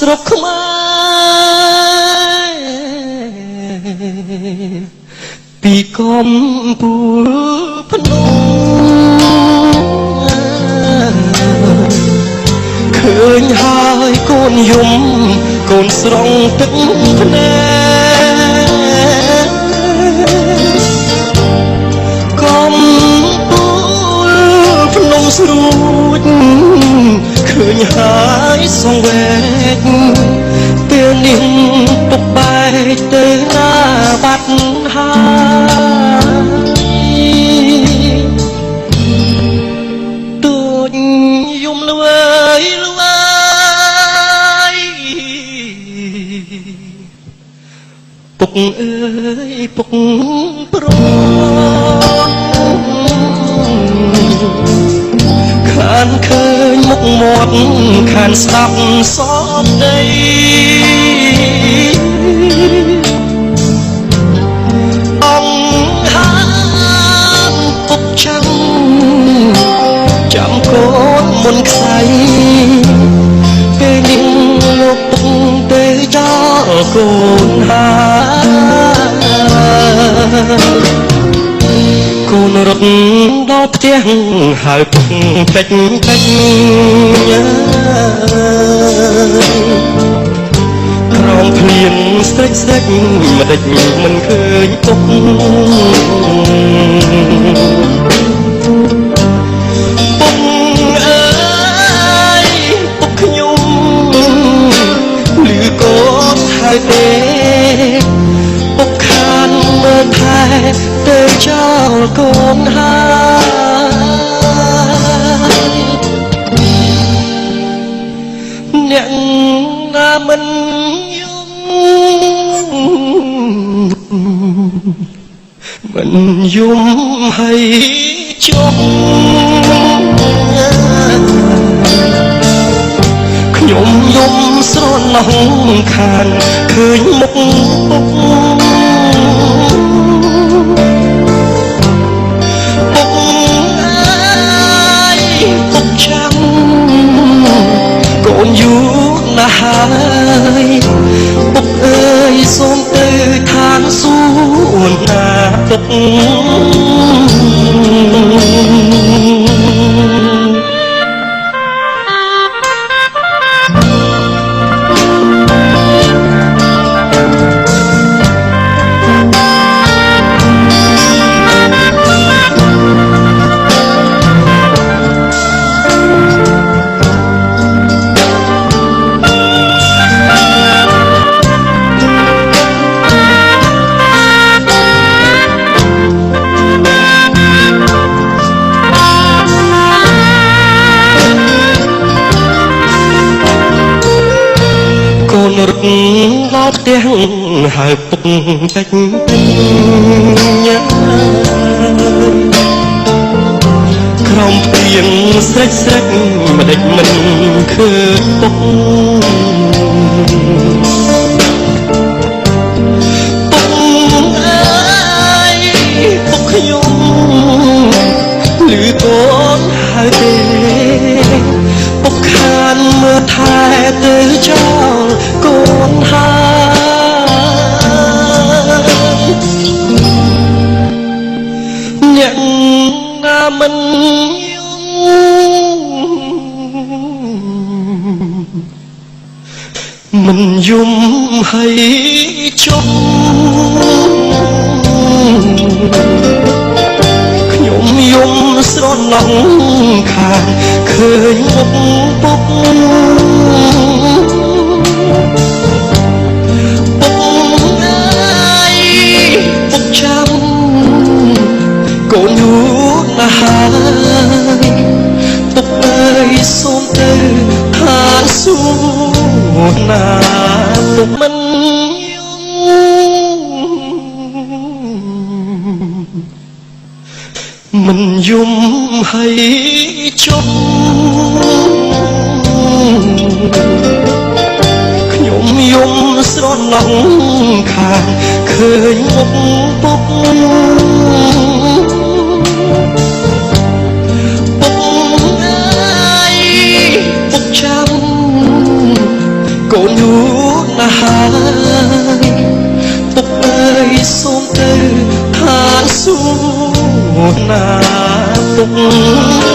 ស្រុកខ្មែរពីកំពូលភ្នំឃើញហើយកូនយំកូនស្រង់ទឹកភ្នែកកំពូលភ្នំស្រួចឃើញហើយសង្វេគពេលនេះទុកបែកទៅណាបាត់ហើយទូចយំលវើយលវើយពុកអើយពុកប្រខានឃើញមុខមាត់ខានស្ដាប់សពដីអង្គហានពុកចាំកូនមុនខ្សែពេលនេះលោកពុកទៅចោលកូនហើយកូនរត់ដល់ផ្ទះហើយពុកពេចក្រោមភ្លៀងស្ទេចមិនដេចមិនឃើញពុកទេពុកខានមើលថែទៅចោលកូនហើយអ្នកណាមិនយំហើយជុំខ្ញុំយំស្រណោះខានឃើញមុខពុកពុកអើយពុកចាំកូនយូរណាស់ហើយពុកអើយសូមទៅឋានសួគ៌ណាពុករត់ដល់ផ្ទះហើយពុកពេចក្រោមព្រៀងស្រេចមិនដេចមិនឃើញពុកពុកអើយពុកខ្ញុំឮកូនហើយទេពុកខានមើលថែទៅចោលកូនហើយអ្នកណាមិនយំហើយជុំខ្ញុំយំស្រណោះខានឃើញមុខពុកកូនយូរណាស់ហើយពុកអើយសូមទៅឋានសួគ៌ណាពុកមិនយំហើយជុំខ្ញុំយំស្រណោះខានឃើញមុខពុកពុកអើយពុកចាំ កូនយូរណាស់ហើយពុកអើយសូមទៅឋានសួគ៌ណាពុក